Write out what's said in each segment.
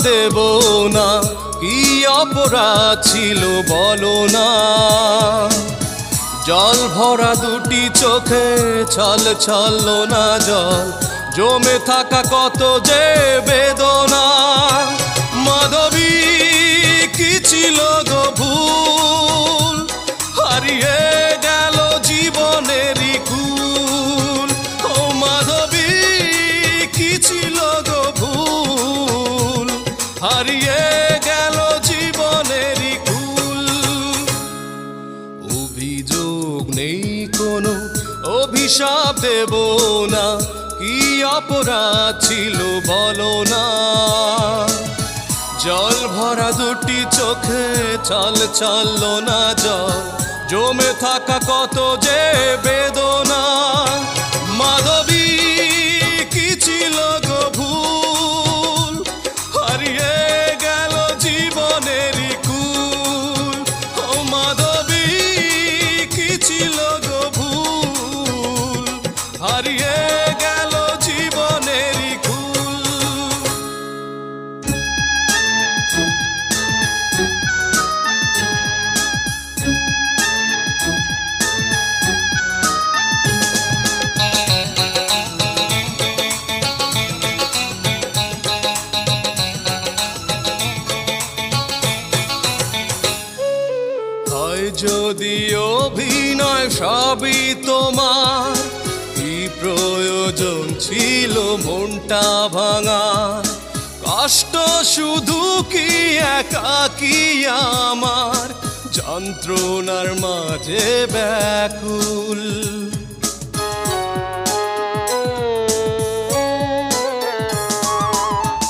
দেব না, কি অপরাধ ছিল বলো না। জল ভরা দুটি চোখে ছল ছল না জল, জমে থাকা কত যে বেদনা। মাধবী কি ছিল গো ভুল, হারিয়ে গেল জীবনেরই কুল। ও মাধবী কি ছিল গো ভুল, হারিয়ে গেল জীবনেরই কুল। অভিযোগ নেই কোনো, অভিশাপ দেব না, কি অপরাধ ছিল বলো না। জল ভরা দুটি চোখে ছল ছল না জল, জমে থাকা কত যে বেদনা। মাধবী কি ছিল গো ভুল, হারিয়ে গেল জীবনেরই কুল। ও মাধবী কি ছিল গো ভুল, হারিয়ে গেল জীবনেরই কুল। যদি অভিনয় সবই তোমার, কি প্রয়োজন ছিল মনটা ভাঙা। কষ্ট শুধু কি একাকী আমার, যন্ত্রণার মাঝে ব্যাকুল।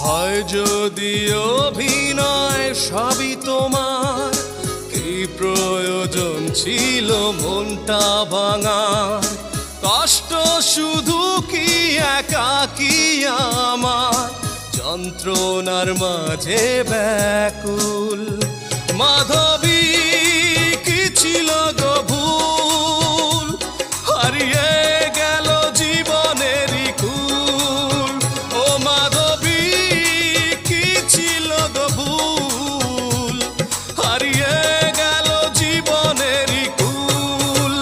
হয় যদি অভিনয় সবই তোমার, প্রয়োজন ছিল মনটা ভাঙা। কষ্ট শুধু কি একাকী আমার, যন্ত্রণার মাঝে ব্যাকুল। মাধবী কি ছিল গো ভুল, হারিয়ে গেল জীবনেরই কুল। ও মাধবী কি ছিল গো ভুল, হারিয়ে জীবনেরই কুল।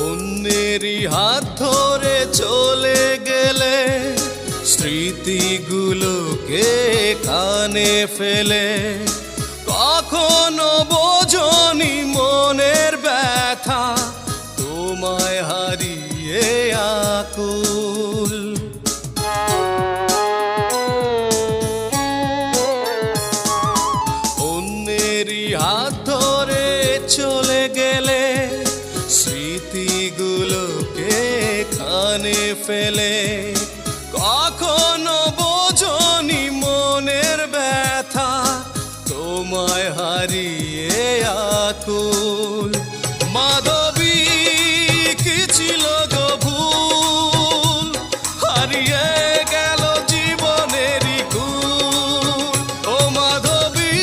অন্যেরই হাত ধরে চলে গেলে, স্মৃতিগুলোকে কানে ফেলে। কখনো বোঝনি মনের ব্যথা, তোমায় হারিয়ে আকুল। অন্যেরই হাত ধরে চলে গেলে, স্মৃতিগুলোকে কানে ফেলে। কখনো বোঝনি মনের ব্যথা, তোমায় হারিয়ে আকুল। মাধবী কি ছিল গো ভুল, হারিয়ে গেল জীবনেরই কুল। ও মাধবী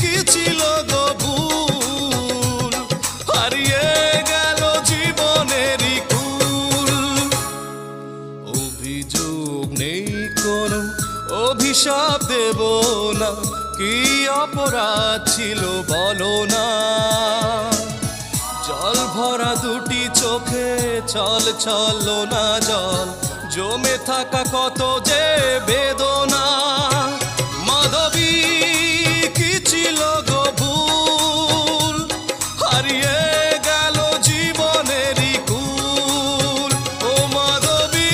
কি ছিল গো ভুল, হারিয়ে গেল জীবনেরই কুল। অভিযোগ নেই কোনো, অভিশাপ দেব না, কি অপরাধ ছিল বলো না। জল ভরা দুটি চোখে ছল ছল না জল, জমে থাকা কত যে বেদনা। মাধবী কি ছিল গো ভুল, হারিয়ে গেল জীবনেরই কুল। ও মাধবী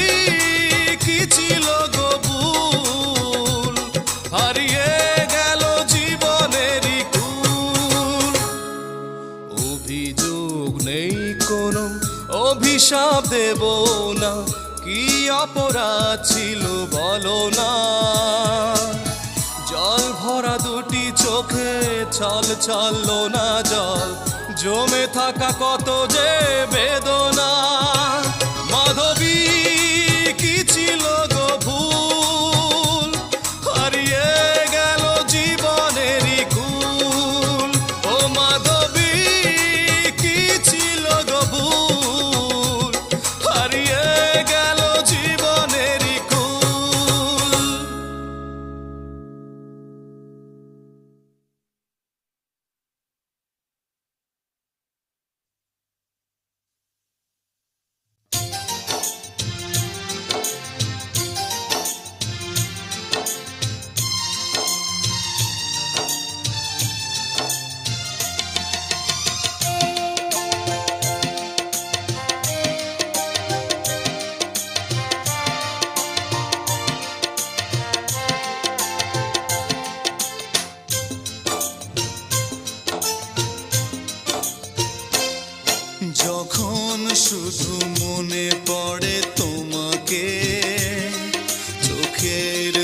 কি ছিল গো ভুল, হারিয়ে গেল জীবনেরই কুল। অভিযোগ নেই কোনো, অভিশাপ দেব না, কি অপরাধ ছিল বলো না। জল ভরা দুটি চোখে ছল ছল না জল, জমে থাকা কত যে বেদনা। মাধবী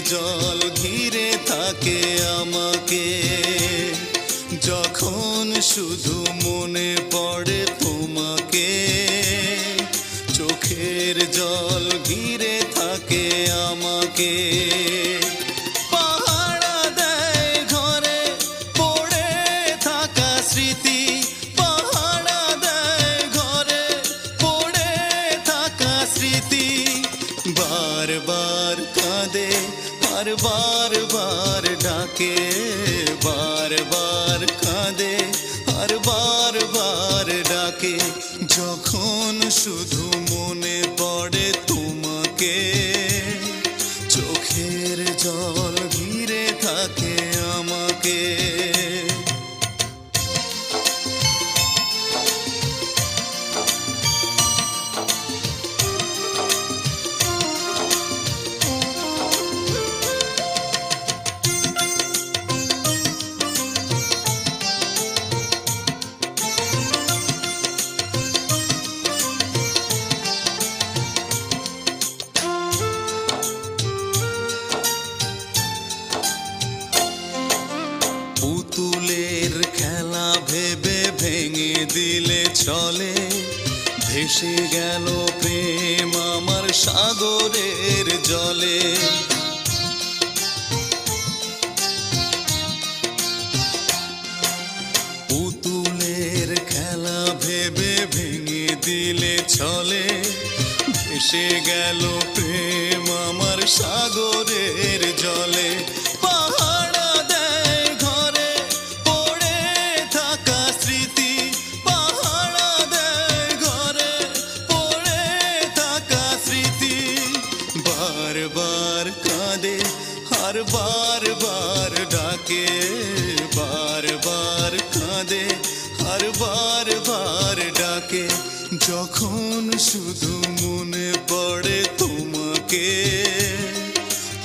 জল ঘিরে থাকে আমাকে, যখন শুধু মনে পড়ে তোমাকে। চোখের জল ঘিরে থাকে আমাকে। পাহারা দেয় ঘরে পড়ে থাকা স্মৃতি, পাহারা দেয় ঘরে পড়ে থাকা স্মৃতি। বারবার কাঁদে আর বারবার ডাকে, বারবার কাঁদে আর বারবার ডাকে, যখন শুধু মনে পড়ে তোমাকে। চোখের জল ঘিরে থাকে আমাকে। পুতুলের খেলা ভেবে ভেঙে দিলে চলে, ভেসে গেল প্রেম আমার সাগরের জলে। পুতুলের খেলা ভেবে ভেঙে দিলে চলে, ভেসে গেল প্রেম আমার সাগরের জলে। পাহারা দেয় ঘরে পড়ে থাকা স্মৃতি, পাহারা দেয় ঘরে পড়ে থাকা স্মৃতি। বারবার কাঁদে আর বারবার ডাকে, বারবার কাঁদে আর বারবার ডাকে, যখন শুধু মনে পড়ে তোমাকে।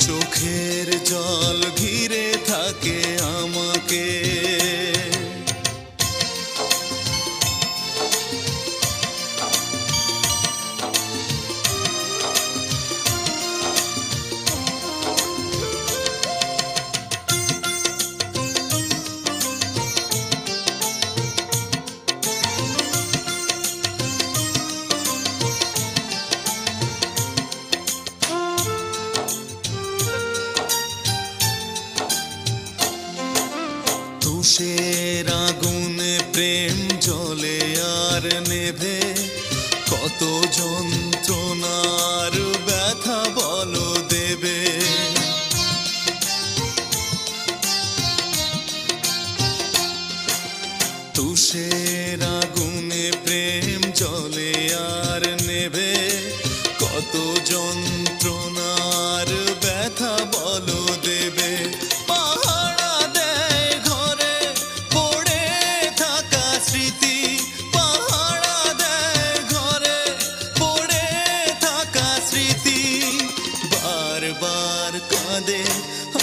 চোখের জল ঘিরে থাকে আমাকে। তুষের আগুনে প্রেম জ্বলে আর নেভে, কত যন্ত্রণার ব্যথা বলো দেবে। তুষের আগুনে প্রেম জ্বলে আর নেভে, কত যন্ত্রণার ব্যথা বলো দেবে। পাহারা দেয় ঘরে পড়ে থাকা স্মৃতি, পাহারা দেয় ঘরে পড়ে থাকা স্মৃতি। বারবার কাঁদে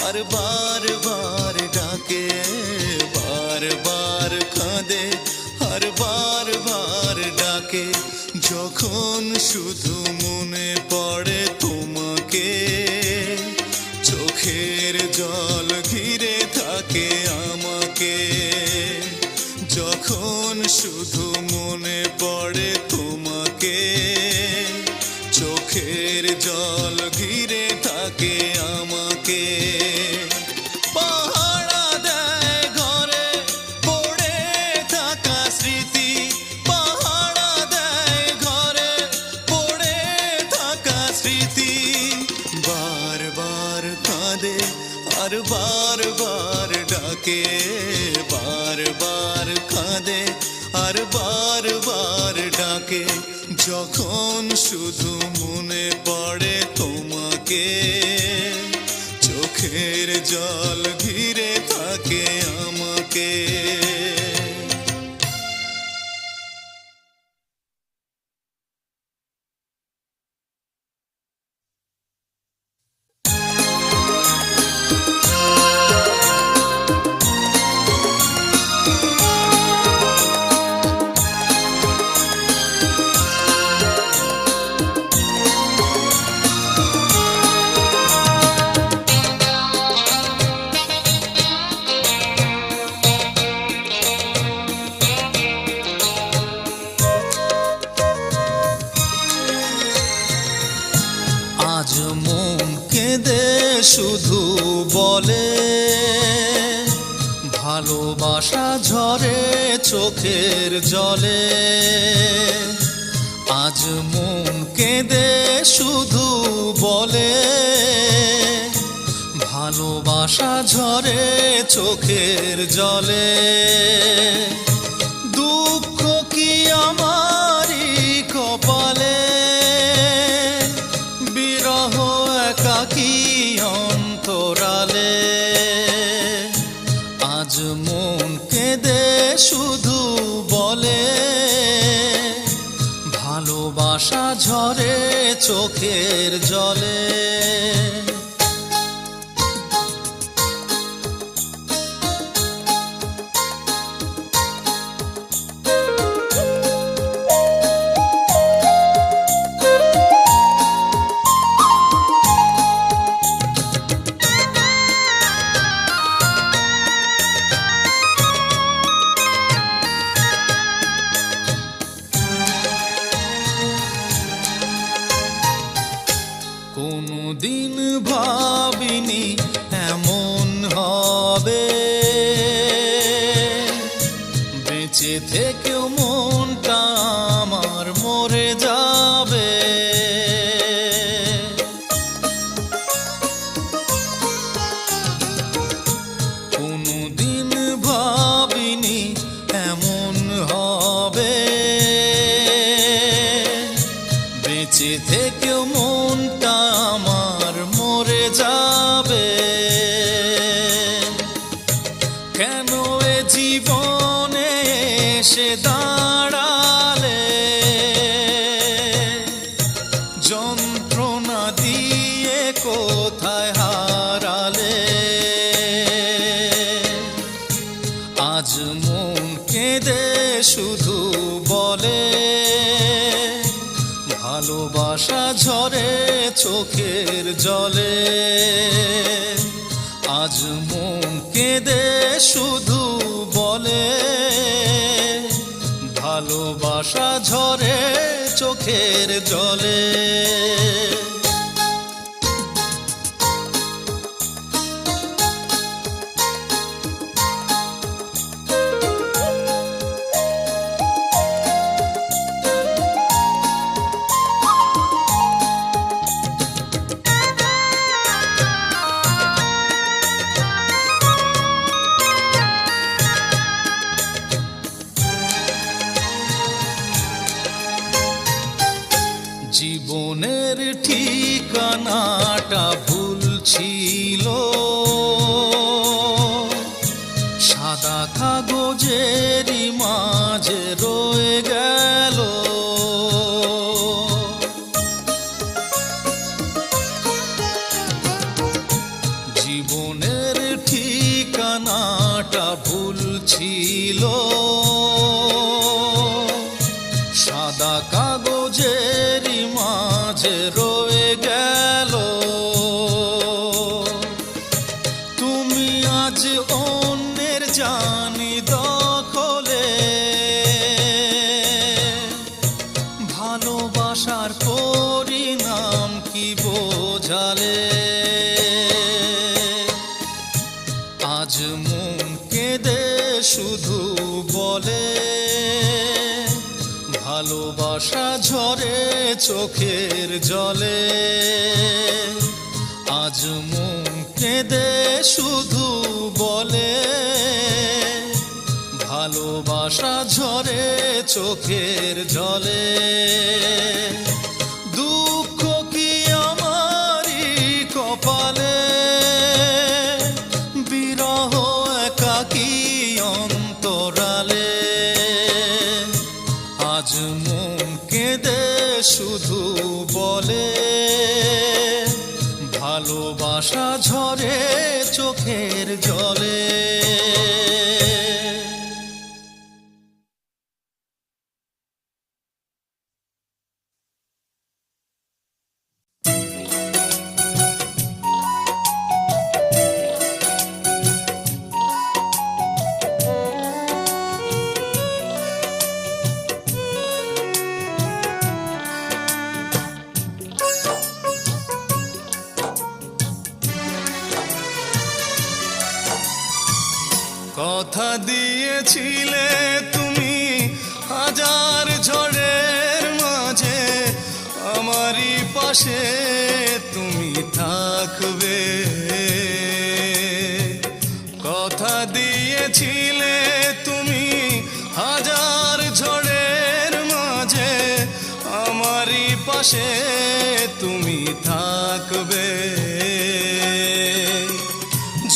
আর বারবার ডাকে, বারবার কাঁদে আর বারবার ডাকে, যখন শুধু মনে পড়ে তোমাকে। চোখের জল ঘিরে থাকে আমাকে, যখন শুধু মনে পড়ে তোমাকে। চোখের জল ঘিরে থাকে আমাকে। পাহারা দেয় ঘরে পড়ে থাকা স্মৃতি, পাহারা দেয় ঘরে পড়ে থাকা স্মৃতি। বারবার কাঁদে আর বারবার ডাকে, বারবার কাঁদে আর বারবার ডাকে, যখন শুধু মনে পড়ে তোমাকে। চোখের জল ঘিরে থাকে আমাকে। শুধু বলে, ভালোবাসা ঝরে চোখের জলে। আজ মন কেঁদে শুধু বলে, ভালোবাসা ঝরে চোখের জলে। দুঃখ কি আমারই কপালে, বিরহ একাকী অন্তরালে। আজ মন কেঁদে শুধু বলে, ভালোবাসা ঝরে চোখের জলে। কোনদিন ভাবিনি এমন হবে, বেঁচে থেকেও মনটা আমার মরে যাবে। কোনদিন ভাবিনি এমন হবে, বেঁচে থেকেও মনটা আমার মরে যাবে। কেন এ জীবনে এসে দাঁড়ালে, যন্ত্রণা দিয়ে কোথায় হারালে। আজ মন কেঁদে শুধু বলে, ভালোবাসা ঝরে চোখের জলে। আজ মন কেঁদে শুধু বলে, ভালোবাসা ঝরে চোখের জলে। জীবনের ঠিকানাটা ভুল ছিল, সাদা কাগজেরই মাঝে রয়ে গেল। জীবনের ঠিকানাটা ভুল ছিল, সাদা কাগজেরই মাঝে রয়ে গেল। তুমি আজ অন্যের জানি দখলে, ভালোবাসার পরিণাম কি বোঝালে। আজ মন কেঁদে শুধু বলে, ভালোবাসা ঝরে চোখের জলে। আজ মন কেঁদে শুধু বলে, ভালোবাসা ঝরে চোখের জলে। দুঃখ কি আমারই কপালে, বিরহ একাকী অন্তরালে। আজ মন কেঁদে শুধু বলে, ভালোবাসা ঝরে চোখের জলে। কথা দিয়েছিলে তুমি হাজার ঝড়ের মাঝে আমারই পাশে তুমি থাকবে। কথা দিয়েছিলে তুমি হাজার ঝড়ের মাঝে আমারই পাশে তুমি থাকবে।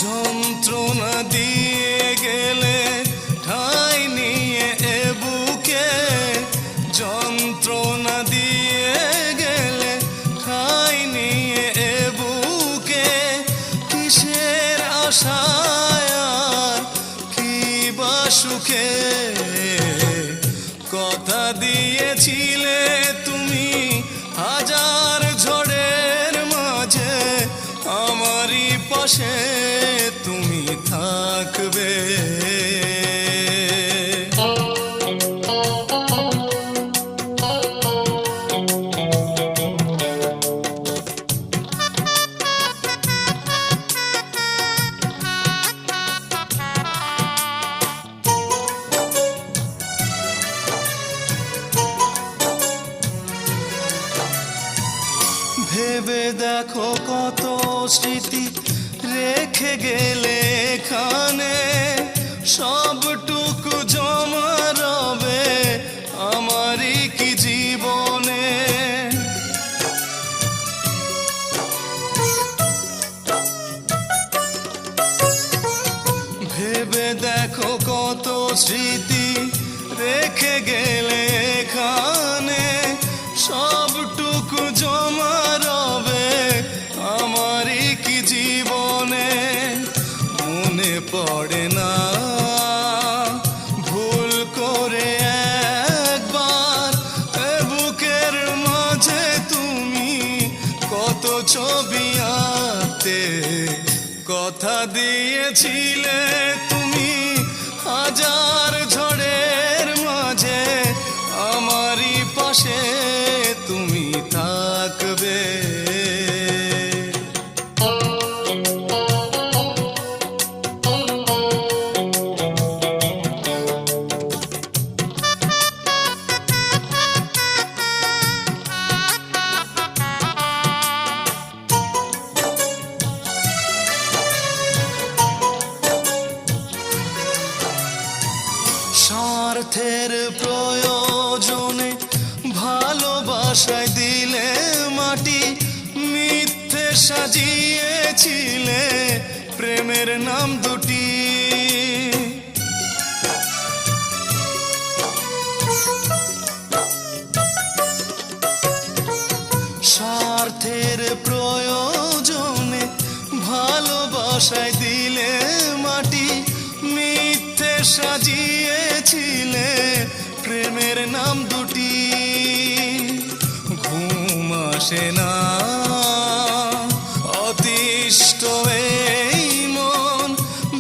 যন্ত্রণা দিয়ে গেলে ঠাঁই নিয়ে এ বুকে, যন্ত্রণা দিয়ে গেলে ঠাঁই নিয়ে এ বুকে, কিসের আশায় আর কি বা সুখে। কথা দিয়েছিলে তুমি হাজার ঝড়ের মাঝে আমারই পাশে তুমি থাকবে। ভেবে দেখো কত স্মৃতি রেখে গেলে এখানে, সবটুকু জমা রবে আমারই কি জীবনে। ভেবে দেখো কত স্মৃতি রেখে গেলে এখানে, সবটুকু জমা রবে আমারই কি জীবনে। মনে পড়ে না ভুল করে একবার এ বুকের মাঝে তুমি কত ছবি আঁকতে। কথা দিয়েছিলে তুমি হাজার ঝড়ের মাঝে আমারই পাশে তুমি থাকবে। স্বার্থের প্রয়োজনে ভালোবাসায় দিলে মাটি, মিথ্যে সাজিয়েছিলে প্রেমের নাম দুটি। স্বার্থের প্রয়োজনে ভালোবাসায় দিলে মাটি, মিথ্যে সাজিয়েছিলে প্রেমের নাম দুটি। ঘুম আসে না অতিষ্ঠ এই মন,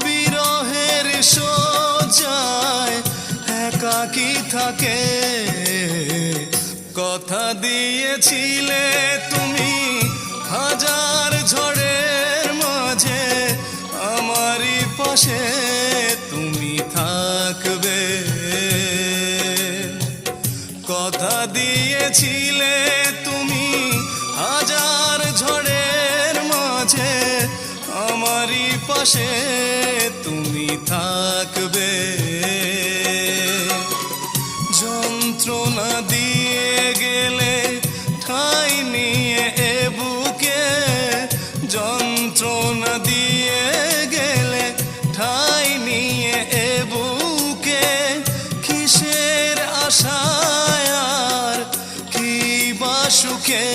বিরহের শয্যায় একাকী থাকে। কথা দিয়েছিলে তুমি হাজার ঝড়ের মাঝে আমারই পাশে তুমি থাকবে। কথা দিয়েছিলে তুমি হাজার ঝড়ের মাঝে আমারই পাশে তুমি থাকবে। যন্ত্রণা দিয়ে গেলে ঠাঁই নিয়ে এ বুকে, যন্ত্রণা দিয়ে গেলে ঠাঁই নিয়ে এ বুকে, কিসের আশায় আর কি বা সুখে।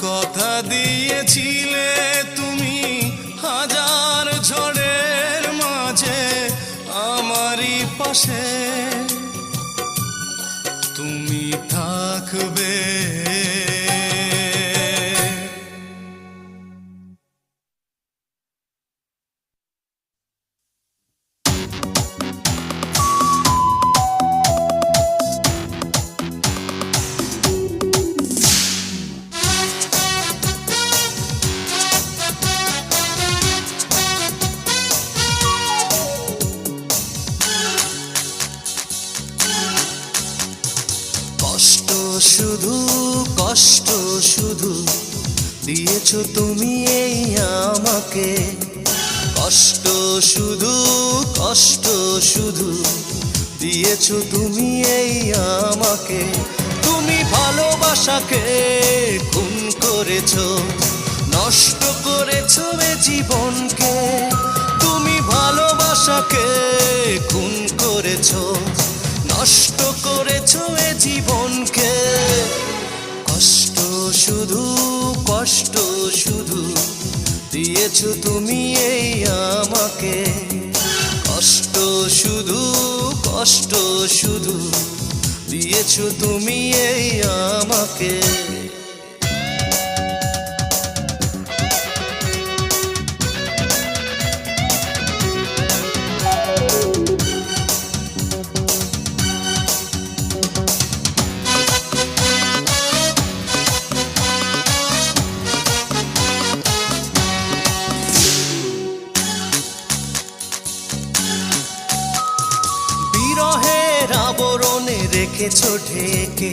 কথা দিয়েছিলে তুমি হাজার ঝড়ের মাঝে আমারই পাশে তুমি থাকবে। শুধু দিয়েছো তুমি এই আমাকে, কষ্ট শুধু কষ্ট শুধু দিয়েছো তুমি এই আমাকে। তুমি ভালোবাসাকে খুন করেছো, নষ্ট করেছো এ জীবনকে। তুমি ভালোবাসাকে খুন করেছো, নষ্ট করেছো এ জীবনকে। কষ্ট শুধু কষ্ট শুধু দিয়েছো তুমি এই আমাকে, কষ্ট শুধু কষ্ট শুধু দিয়েছো তুমি এই আমাকে। বিরহের আবরণে রেখেছো ঢেকে,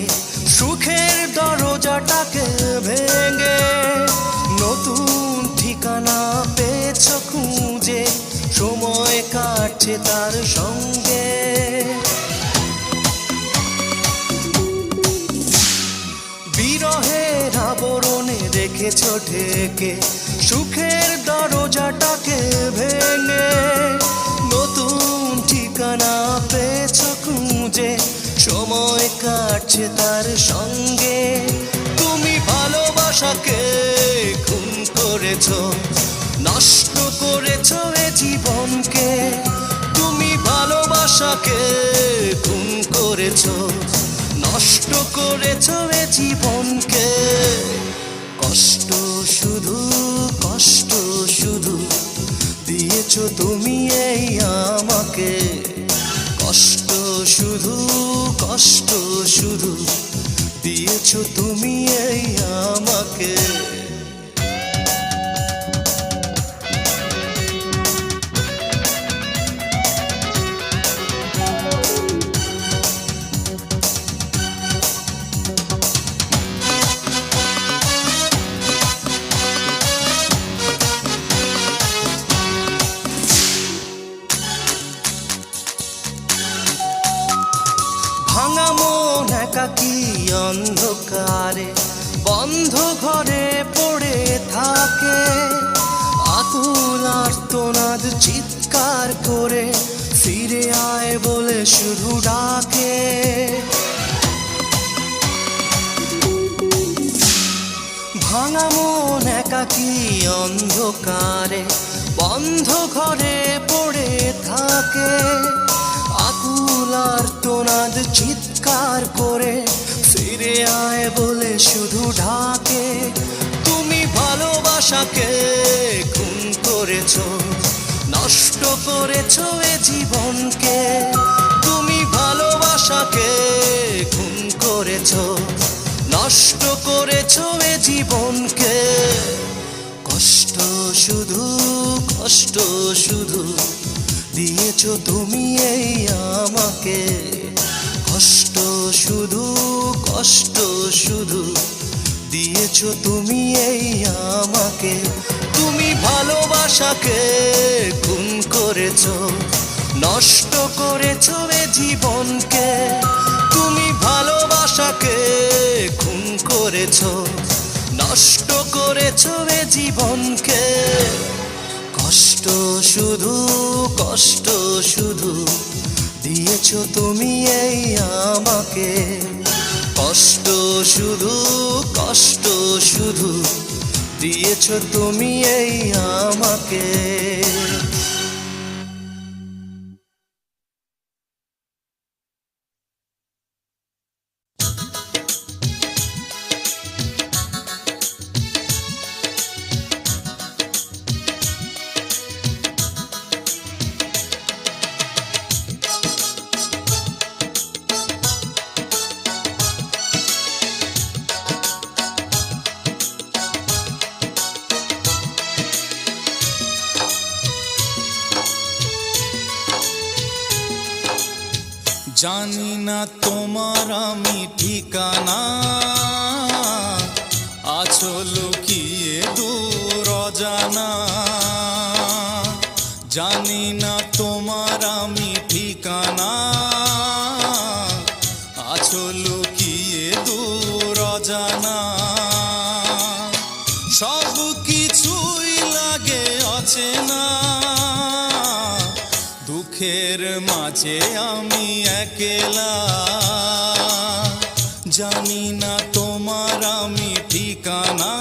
সুখের দরজাটাকে ভেঙে। নতুন ঠিকানা পেয়েছো খুঁজে, সময় কাটছে তার সঙ্গে। বিরহের আবরণে রেখেছো ঢেকে, সুখের দরজাটাকে ভেঙে। নতুন ঠিকানা পেয়েছো খুঁজে, সময় কাটছে তার সঙ্গে। তুমি ভালোবাসাকে খুন করেছো, নষ্ট করেছো এ জীবনকে। তুমি ভালোবাসাকে খুন করেছো, নষ্ট করেছো এ জীবনকে। কষ্ট শুধু কষ্ট শুধু দিয়েছো তুমি এই আমাকে, কষ্ট শুধু কষ্ট শুধু দিয়েছো তুমি এই আমাকে। ভাঙা মন একাকী অন্ধকারে বন্ধ ঘরে পড়ে থাকে। আকুল আর্তনাদ চিৎকার করে ফিরে আয় বলে শুধু ডাকে। ভাঙা মন একাকী অন্ধকারে বন্ধ ঘরে পড়ে থাকে। আকুল আর্তনাদ চিৎকার করে ফিরে আয় বলে শুধু ডাকে। তুমি ভালোবাসাকে খুন করেছো, নষ্ট করেছো এ জীবনকে। তুমি ভালোবাসাকে খুন করেছো, নষ্ট করেছো এ জীবনকে। কষ্ট শুধু কষ্ট শুধু দিয়েছো তুমি এই আমাকে, কষ্ট শুধু কষ্ট শুধু দিয়েছো তুমি এই আমাকে। তুমি ভালোবাসাকে খুন করেছো, নষ্ট করেছো এ জীবনকে। তুমি ভালোবাসাকে খুন করেছো, নষ্ট করেছো এ জীবনকে। কষ্ট শুধু কষ্ট শুধু দিয়েছো তুমি এই আমাকে, কষ্ট শুধু কষ্ট শুধু দিয়েছো তুমি এই আমাকে। জানি না তোমার আমি ঠিকানা, আছো লুকিয়ে দূর অজানা, জানি না তোমার আমি ঠিকানা। আছো লুকিয়ে দূর অজানা, সব কিছুই লাগে অচেনা। দুঃখের মাঝে আমি একলা, জানি না তোমার আমি ঠিকানা।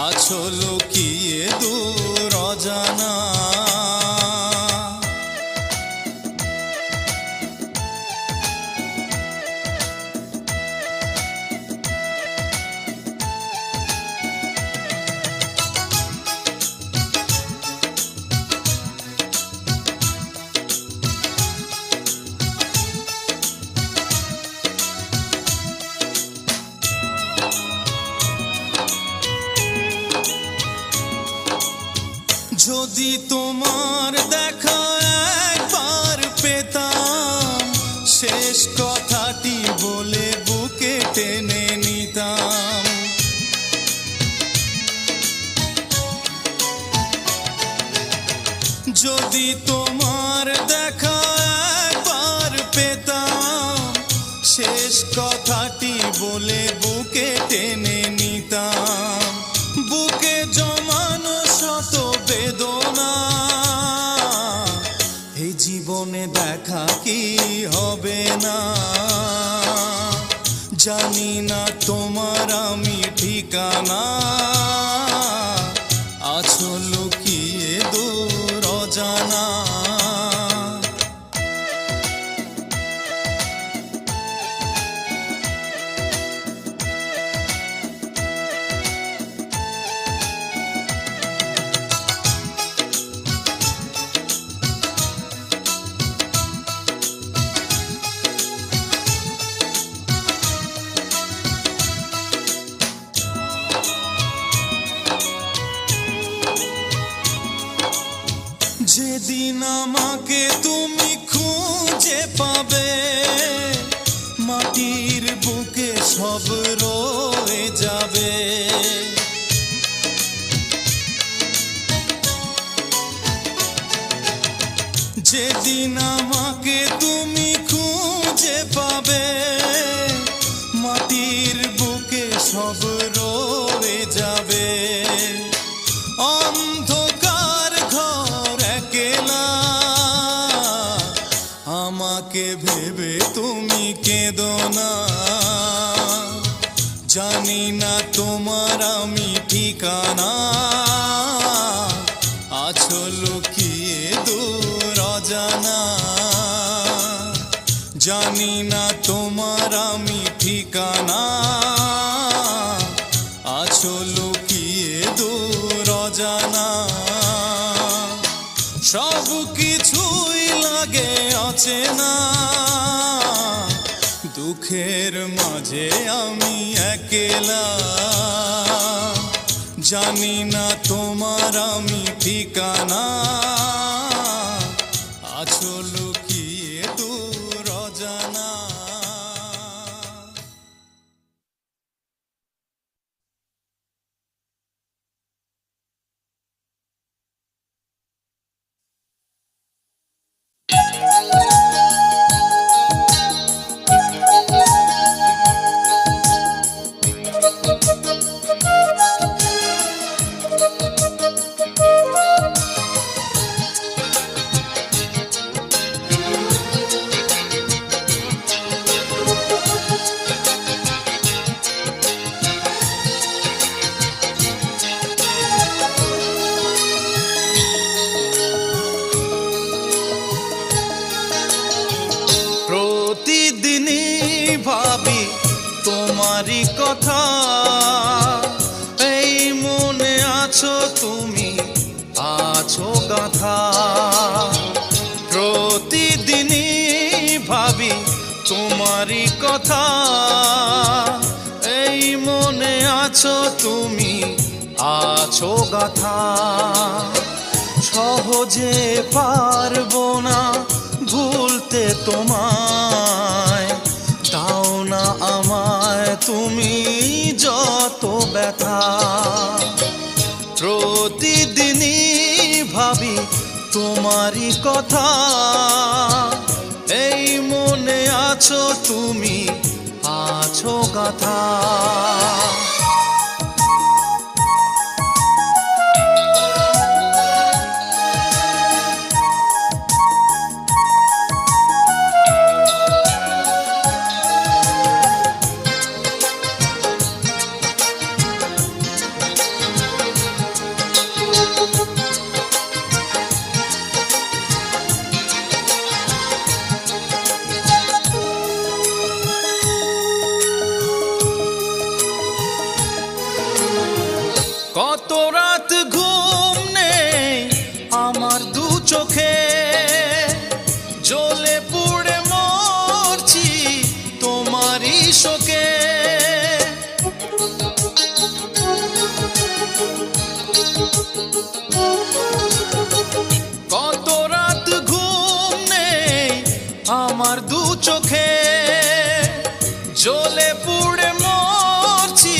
আছো লুকিয়ে দূর অজানা। যদি তোমার দেখা একবার পেতাম, শেষ কথাটি বলে বুকে টেনে নিতাম। যদি তোমার দেখা একবার পেতাম, শেষ কথাটি বলে বুকে টেনে নিতাম। বুকে জমানো শত বেদনা, এই জীবনে দেখা কি হবে না। জানি না তোমার আমি ঠিকানা। আছো লুকিয়ে দূর অজানা। যেদিন আমাকে তুমি খুঁজে পাবে, মাটির বুকে সব রয়ে যাবে। যেদিন আমাকে তুমি খুঁজে পাবে, মাটির বুকে সব রয়ে যাবে। অন্ধকার ঘর একলা, আমাকে ভেবে তুমি কেঁদো না। জানি না তোমার আমি ঠিকানা। আছো লুকিয়ে দূর অজানা। জানি না তোমার আমি ঠিকানা। আছো লুকিয়ে দূর অজানা। সব কিছুই লাগে অচেনা। দুঃখের মাঝে আমি একলা, জানি না তোমার আমি ঠিকানা। আছো লুকিয়ে দূর অজানা। ভাবি তোমারই কথা, এই মনে আছো তুমি, আছো গাথা। প্রতিদিনই ভাবি তোমারই কথা, এই মনে আছো তুমি, আছো গাথা। সহজে পারবো না ভুলতে তোমায়, দাও না আমায় তুমি যত ব্যথা, প্রতিদিনই ভাবি তোমারই কথা। এই মনে আছো তুমি, আছো গাথা। কত রাত ঘুম নেই আমার দু চোখে, জ্বলে পুড়ে মরছি তোমারই শোকে। কত রাত ঘুম নেই আমার দু চোখে, জ্বলে পুড়ে মরছি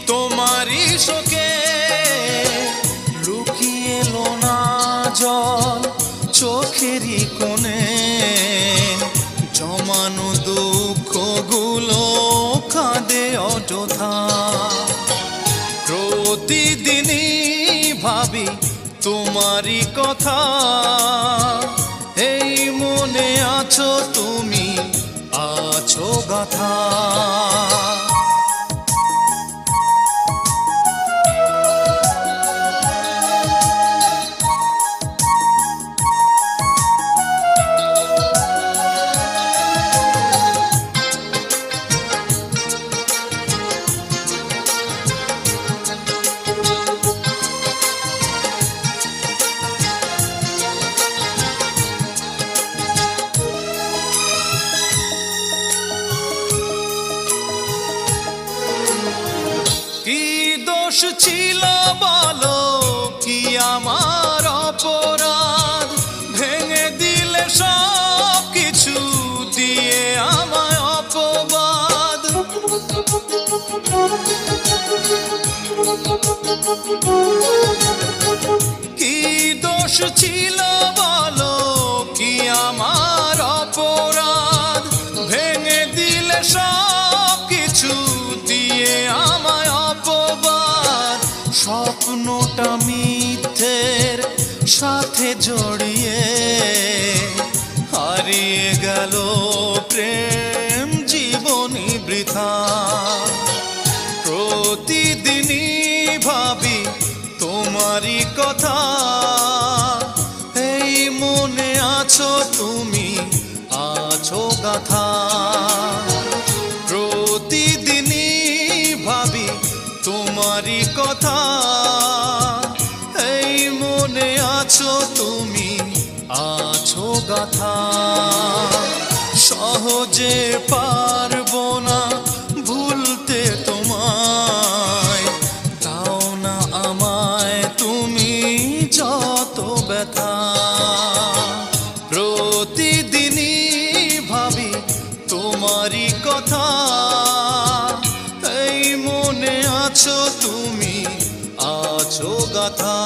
তোমারই শোকে। লুকিয়ে এলো না জল চোখেরই কোণে, জমানো দুঃখগুলো কাঁদে অযথা। প্রতিদিনই ভাবি তোমারই কথা, এই মনে আছো তুমি, আছো গাথা। কি দোষ ছিল বলো, কি আমার অপরাধ, ভেঙে দিলে সব কিছু দিয়ে আমায় অপবাদ। কি দোষ ছিল বলো, কি আমার অপরাধ, ভেঙে দিলে সব কিছু দিয়ে আমায় অপবাদ। স্বপ্নটা মিথ্যের সাথে জড়িয়ে, হারিয়ে গেল প্রেম জীবনী বৃথা। প্রতিদিনই ভাবি তোমারই কথা, এই মনে আছো তুমি, আছো গাথা। প্রতিদিনই ভাবি তোমারই কথা, এই মনে আছো তুমি, আছো গাথা। সহজে পারবো না ভুলতে তোমায়, দাও না আমায় তুমি যত ব্যথা। প্রতিদিনই ভাবি তোমারই কথা, এই মনে আছো তুমি, আছো গাথা।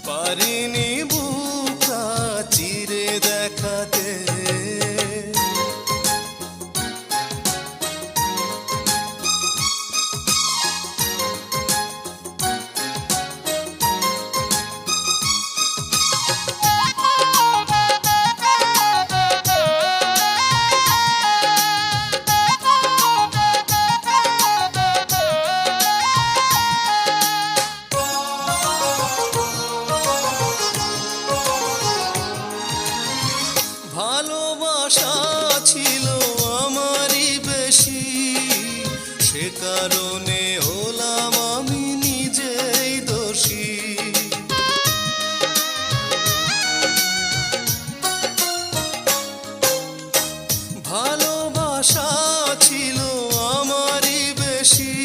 পারিনি বুকটা চিরে দেখাতে। ভালোবাসা ছিল আমারই বেশি, সে কারণে হলাম আমি নিজেই দোষী। ভালোবাসা ছিল আমারই বেশি,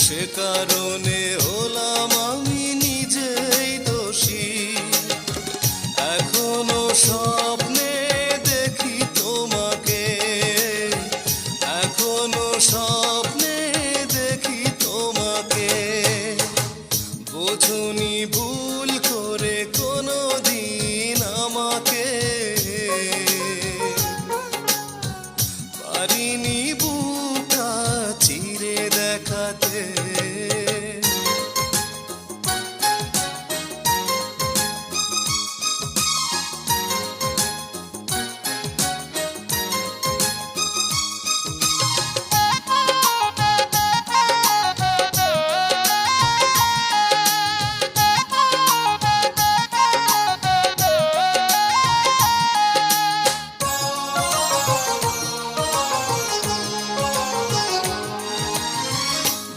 সে কারণে হলাম আমি নিজেই দোষী। এখনো স্বপ্নে দেখি তোমাকে, এখনো স্বপ্নে দেখি তোমাকে। বোঝনি ভুল করে কোনো দিন আমাকে, পারিনি বুকটা চিরে দেখাতে।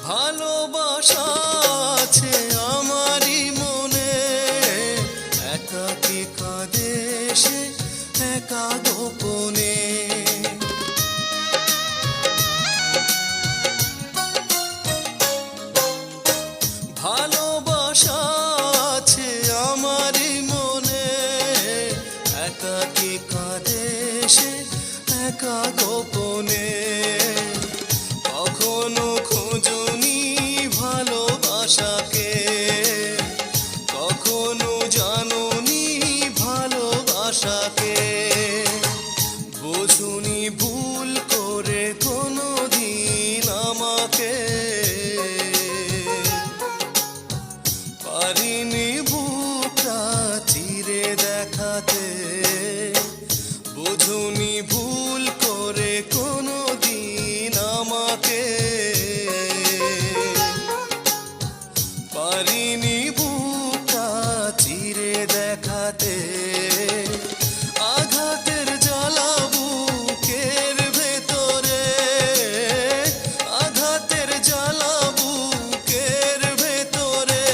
ভালোবাসা আছে আমারই মনে, একাকী কাঁদে সে একা গোপনে। ভালোবাসা আছে আমারই মনে, একাকী কাঁদে সে একা গোপনে। কখনো খোঁজনি ভালোবাসাকে, কখনো জানোনি ভালোবাসাকে। বোঝনি ভুল করে কোনো দিন আমাকে, পারিনি বুকটা চিরে দেখাতে। বোঝনি ভুল করে কোনো দিন আমাকে, পারিনি বুকটা চিরে দেখাতে। আঘাতের জ্বালা বুকের ভেতরে, আঘাতের জ্বালা বুকের ভেতরে।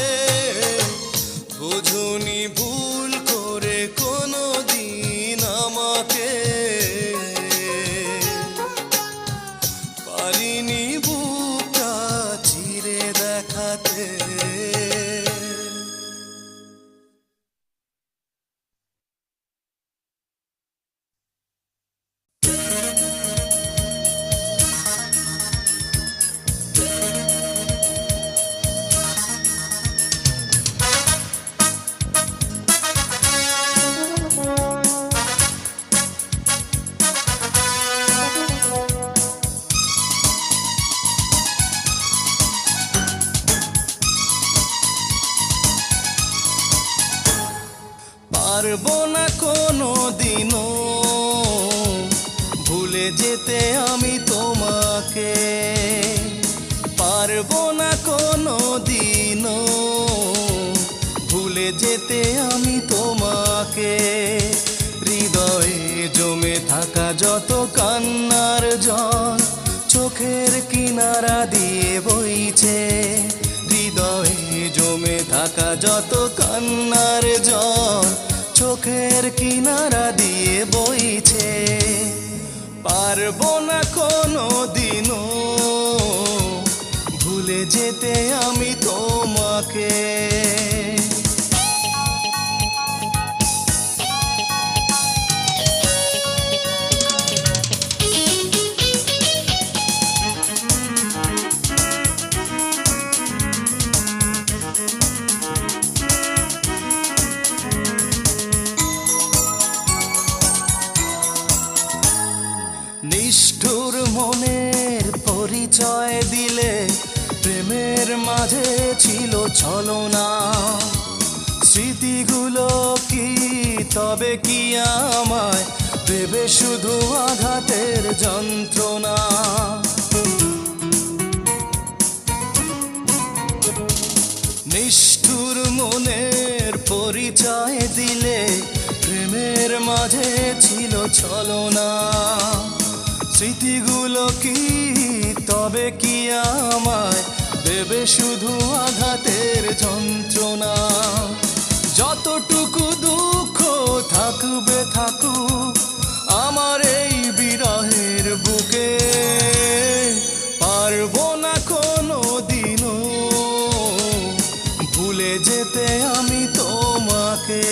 বোঝনি ভুল করে কোনো দিন আমাকে, পারিনি বুকটা চিরে দেখাতে। পারবো না কোনো দিনও ভুলে যেতে আমি তোমাকে, পারবো না কোনো দিনও ভুলে যেতে আমি তোমাকে। হৃদয়ে জমে থাকা যত কান্নার জল চোখের কিনারা দিয়ে বইছে, হৃদয়ে জমে থাকা যত কান্নার জল চোখের কিনারা দিয়ে বইছে। পারবো না কোনো দিনও ভুলে যেতে আমি তোমাকে। ছলনা। স্মৃতিগুলো কি তবে কি আমায় দেবে শুধু আঘাতের যন্ত্রণা। নিষ্ঠুর মনের পরিচয় দিলে প্রেমের মাঝে ছিল ছলনা। স্মৃতিগুলো কি তবে কি আমায় দেবে শুধু আঘাতের যন্ত্রণা। যতটুকু দুঃখ থাকবে থাকুক আমার এই বিরহের বুকে, পারবো না কোনো দিনও ভুলে যেতে আমি তোমাকে।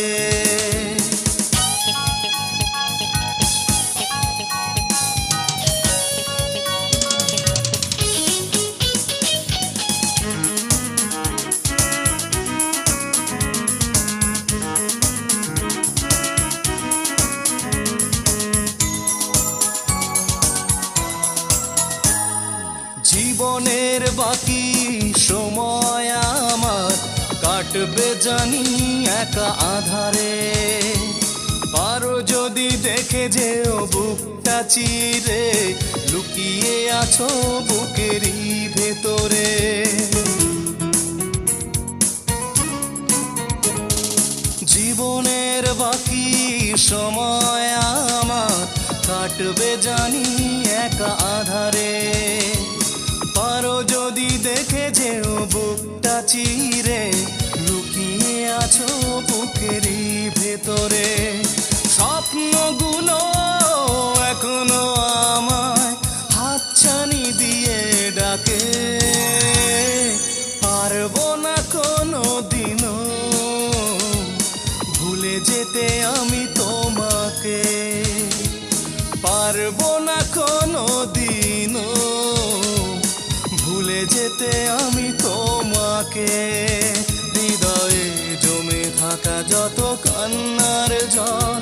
জীবনের বাকি সময় আমার কাটবে জানি একা আধারে। পারো যদি দেখে যেও বুকটা চিরে লুকিয়ে আছো বুকেরই ভেতরে। জীবনের বাকি সময় আমার কাটবে জানি একা আধারে। পারো যদি দেখে যেও বুকটা চিরে লুকিয়ে আছো বুকেরই ভেতরে। স্বপ্নগুলো এখনো আমায় হাতছানি দিয়ে ডাকে, পারবো না কোনো দিনও ভুলে যেতে আমি তোমাকে। পারবো না কোনো দিনও ভুলে যেতে আমি তোমাকে। হৃদয়ে জমে থাকা যত কান্নার জল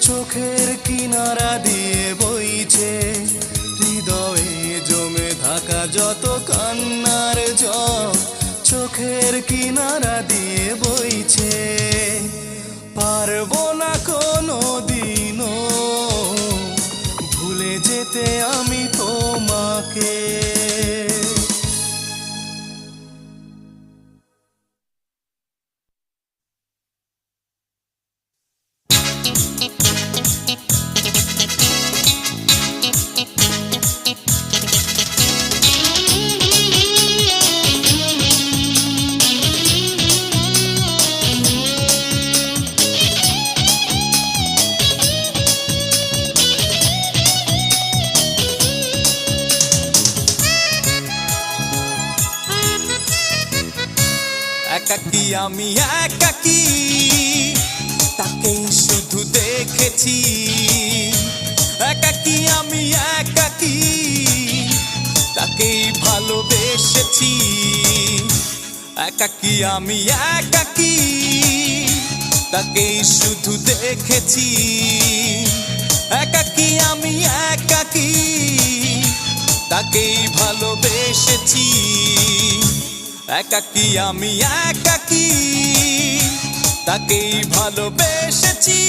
চোখের কিনারা দিয়ে বইছে। হৃদয়ে জমে থাকা যত কান্নার জল চোখের কিনারা দিয়ে বইছে। পারবো না কোনো দিনও ভুলে যেতে আমি তোমাকে। একাকী আমি একাকী তাকেই শুধু দেখেছি। একাকী আমি একাকী তাকেই ভালোবেসেছি। একাকী আমি একাকী তাকেই শুধু দেখেছি। একাকী আমি একাকী তাকেই ভালোবেসেছি। একাকী আমি একাকী তাকেই ভালোবেসেছি।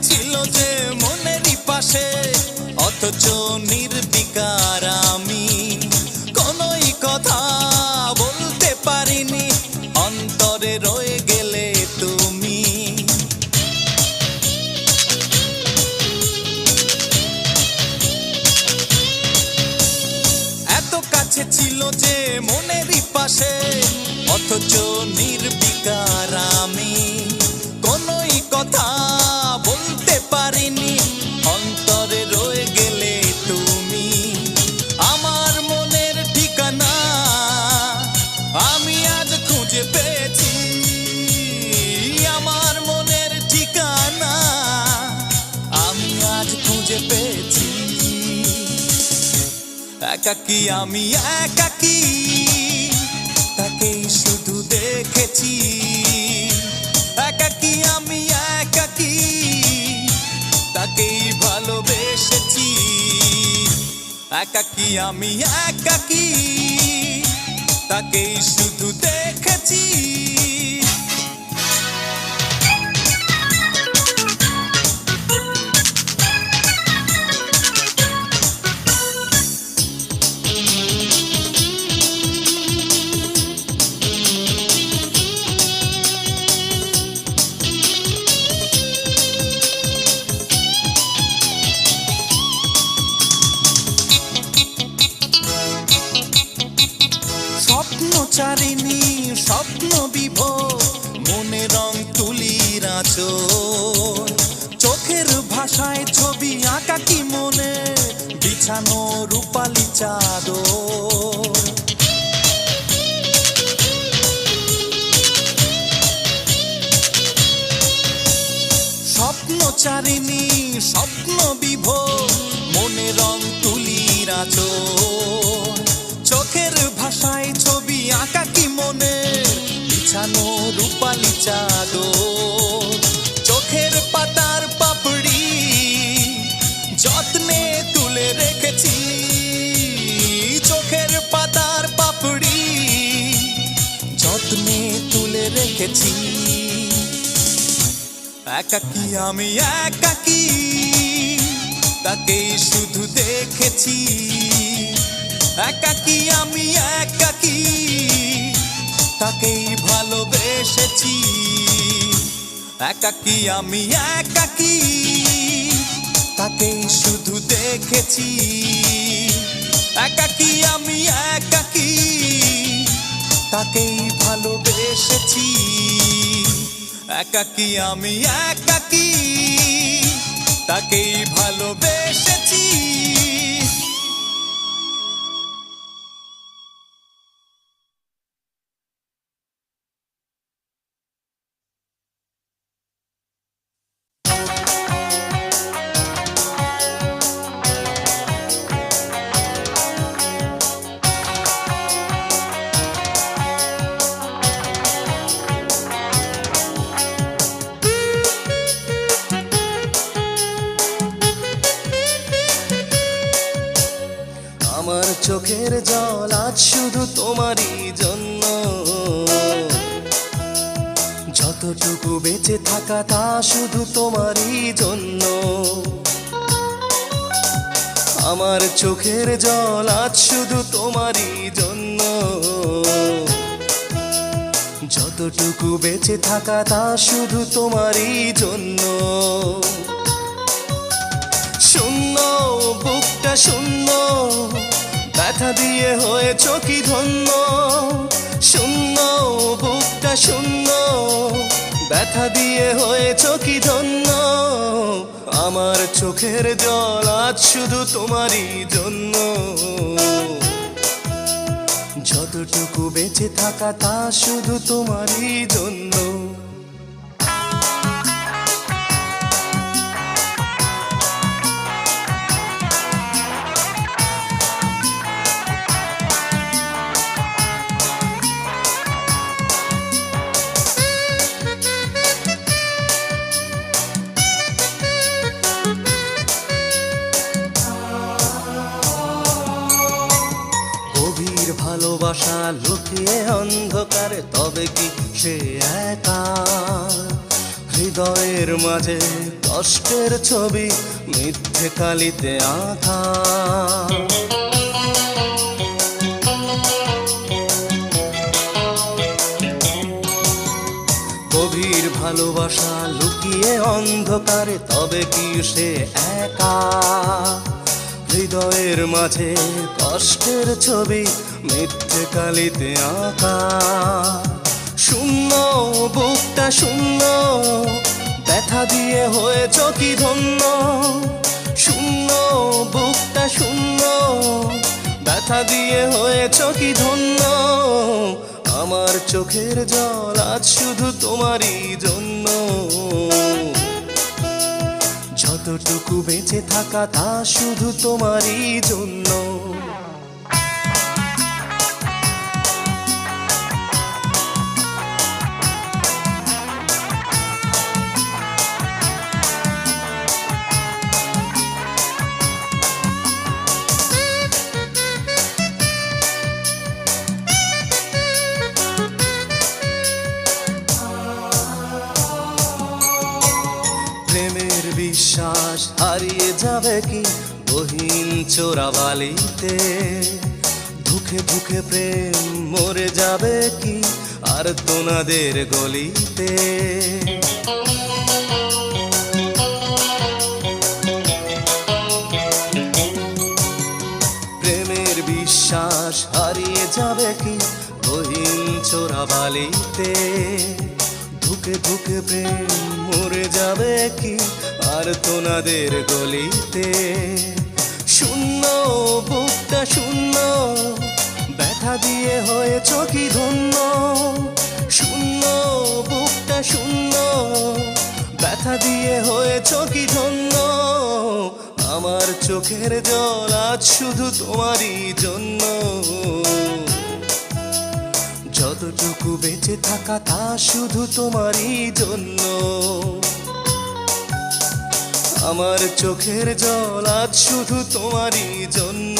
ছিল যে মনেরই পাশে অথচ নির্বিকার আমি কোনোই কথা বলতে পারিনি। অন্তরে রয়ে গেলে তুমি। এত কাছে ছিল যে মনেরই পাশে অথচ নির্বিকার আমি কোনোই কথা বলতে পারিনি। অন্তরে রয়ে গেলে তুমি। আমার মনের ঠিকানা আমি আজ খুঁজে পেয়েছি। একাকী আমি একাকী, তাকেই শুধু দেখেছি। একাকী আমি একাকী, তাকেই ভালোবেসেছি। একাকী আমি একাকী, তাকেই শুধু দেখেছি। স্বপ্নচারিণী স্বপ্ন বিভোর, মনে রং তুলির আঁচল। চোখের ভাষায় ছবি আঁকা কি মনে, বিছানো রূপালি চাদর। স্বপ্নচারিণী স্বপ্ন বিভোর, মনে রং তুলির আঁচল। চোখের ভাষায় ছবি আঁকা কি মনে, বিছানো রূপালি চাদর। চোখের পাতার পাপড়ি যত্নে তুলে রেখেছি। চোখের পাতার পাপড়ি যত্নে তুলে রেখেছি। একাকী আমি একাকী, তাকেই শুধু দেখেছি। একাকী আমি একাকী, তাকেই ভালোবেসেছি। একাকী আমি একাকী, তাকেই শুধু দেখেছি। একাকী আমি একাকী, তাকেই ভালোবেসেছি। একাকী আমি একাকী, তাকেই ভালোবেসেছি। আমার চোখের জল আজ শুধু তোমারই জন্য। যতটুকু বেঁচে থাকা তা শুধু তোমারই জন্য। আমার চোখের জল আজ শুধু তোমারই জন্য। যতটুকু বেঁচে থাকা তা শুধু তোমারই জন্য। শূন্য বুকটা শূন্য, ব্যথা দিয়ে হয়েছ কি ধন্য। শূন্য বুকটা শূন্য, ব্যথা দিয়ে হয়েছ কি ধন্য। আমার চোখের জল আজ শুধু তোমারই জন্য। যতটুকু বেঁচে থাকা তা শুধু তোমারই জন্য। ভালোবাসা লুকিয়ে অন্ধকারে, তবে কি সে একা? হৃদয়ের মাঝে কষ্টের ছবি মিথ্যে কালিতে আঁকা। গভীর ভালোবাসা লুকিয়ে অন্ধকারে, তবে কি সে একা? হৃদয়ের মাঝে কষ্টের ছবি মিথ্যে কালিতে আঁকা। শূন্য বুকটা শূন্য, ব্যথা দিয়ে হয়েছ কি ধন্য। শূন্য বুকটা শূন্য, ব্যথা দিয়ে হয়েছ কি ধন্য। আমার চোখের জল আজ শুধু তোমারই জন্য। যতটুকু বেঁচে থাকা তা শুধু তোমারই জন্য। বিশ্বাস হারিয়ে যাবে কি গহীন চোরাবালিতে? ধুকে ধুকে প্রেম মরে যাবে কি আর তোনাদের গলিতে? প্রেমের বিশ্বাস হারিয়ে যাবে কি গহীন চোরাবালিতে? ধুকে ধুকে প্রেম মরে যাবে কি আর তোনাদের গলিতে? শূন্য বুকটা শূন্য, ব্যথা দিয়ে হয়েছ কি ধন্য? শূন্য বুকটা শূন্য, ব্যথা দিয়ে হয়েছ কি ধন্য? আমার চোখের জল আজ শুধু তোমারই জন্য। যতটুকু বেঁচে থাকা তা শুধু তোমারই জন্য। আমার চোখের জল আজ শুধু তোমারই জন্য।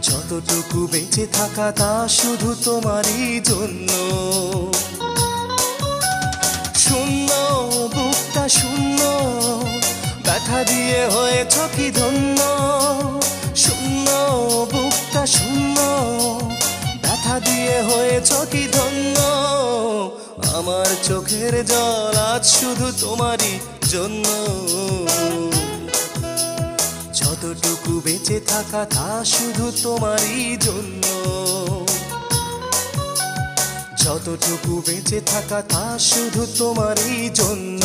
যতটুকু বেঁচে থাকা তা শুধু তোমারই জন্য। শূন্য বুকটা শূন্য, ব্যথা দিয়ে হয়েছ কি ধন্য? শূন্য বুকটা শূন্য, ব্যথা দিয়ে হয়েছ কি ধন্য? আমার চোখের জল আজ শুধু তোমারই জন্য। যতটুকু বেঁচে থাকা তা শুধু তোমারই জন্য। যতটুকু বেঁচে থাকা তা শুধু তোমারই জন্য।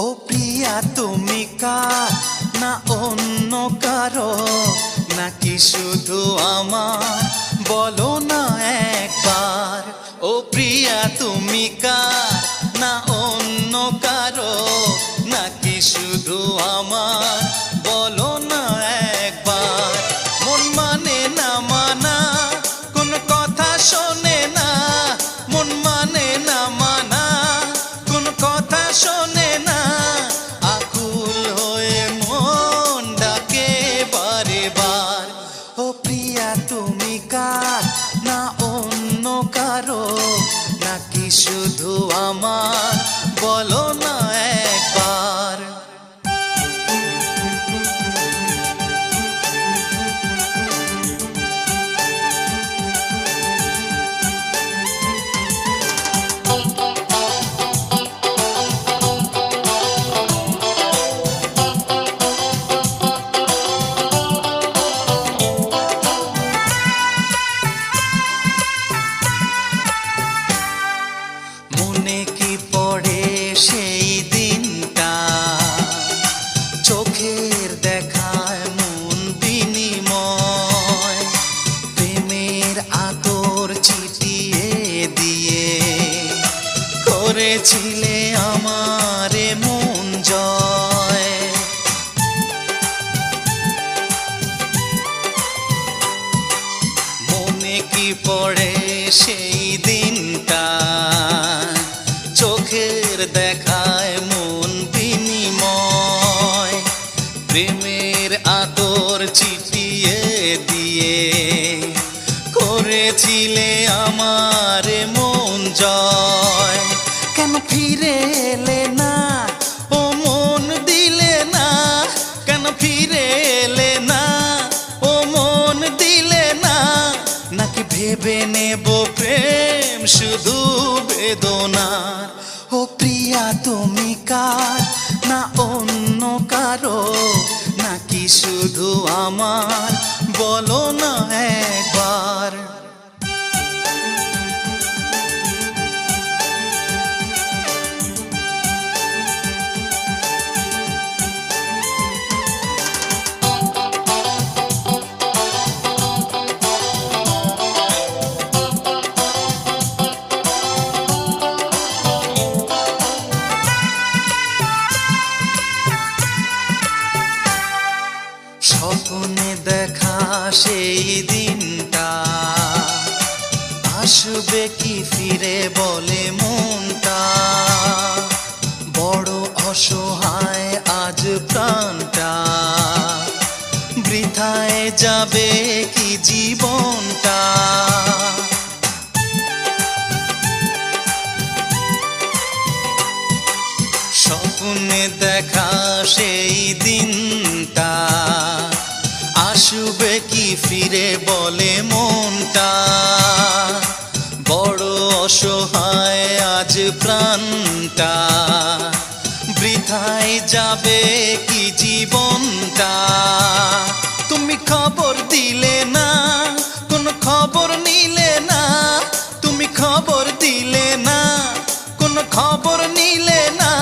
ও প্রিয়া তুমি কার, না অন্য কারো, নাকি শুধু আমার? বলো না একবার। ও প্রিয়া তুমি কার, না অন্য কারো, নাকি শুধু আমার? বলো না একবার। মন মানে না মানা, কোন কথা শোনে না। মন মানে না মানা, কোন কথা শোনে না। আকুল হয়ে মন ডাকে বারে বার। ও প্রিয়া তুমি কার, না অন্য কারো, নাকি শুধু আমার? বলো না একবার। মনে কি পড়ে সেই দিনটা, চোখের দেখায় মন বিনিময়, প্রেমের আতর ছিটিয়ে দিয়ে করেছিলে আমারে মন জয়। মনে কি পড়ে সেই দিনটা, চোখের দেখায় মন বিনিময়, প্রেমের আতর ছিটিয়ে দিয়ে করেছিলে আমার মন জয়। কেন ফিরে এলে না, ও মন দিলে না? কেন ফিরে এলে না, ও মন দিলে না? নাকি ভেবে নেব প্রেম শুধু বেদনার? ও প্রিয়া তুমি কার, না অন্য কারো, নাকি শুধু আমার? বলো না একবার। যাবে কি জীবনটা। স্বপ্নে দেখা সেই দিনটা আসবে কি ফিরে বলে মনটা। বড় অসহায় আজ প্রাণটা, বৃথায় যাবে কি জীবনটা। তুমি খবর দিলে না, কোনো খবর নিলে না। তুমি খবর দিলে না, কোনো খবর নিলে না।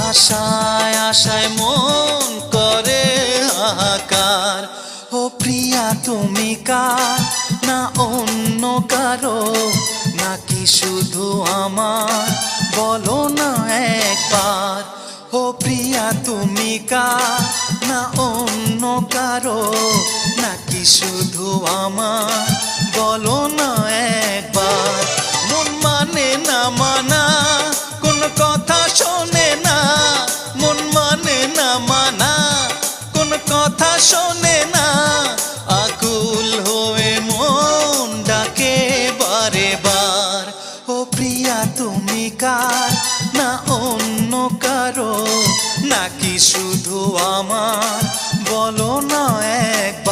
আশায় আশায় মন করে হাহাকার। ও প্রিয়া তুমি কার, না অন্য কারো, নাকি শুধু আমার, বলো না একবার। ও প্রিয়া তুমি কার, না অন্য কারো, নাকি শুধু আমার, বলো না একবার। মন মানে না মানা, কোনো কথা শোনে না। মন মানে না মানা, কোনো কথা শোনে না। আকুল হয়ে মন ডাকে বারে বার। ও প্রিয়া তুমি কার, না অন্য কারো, নাকি শুধু আমার, বলো না একবার।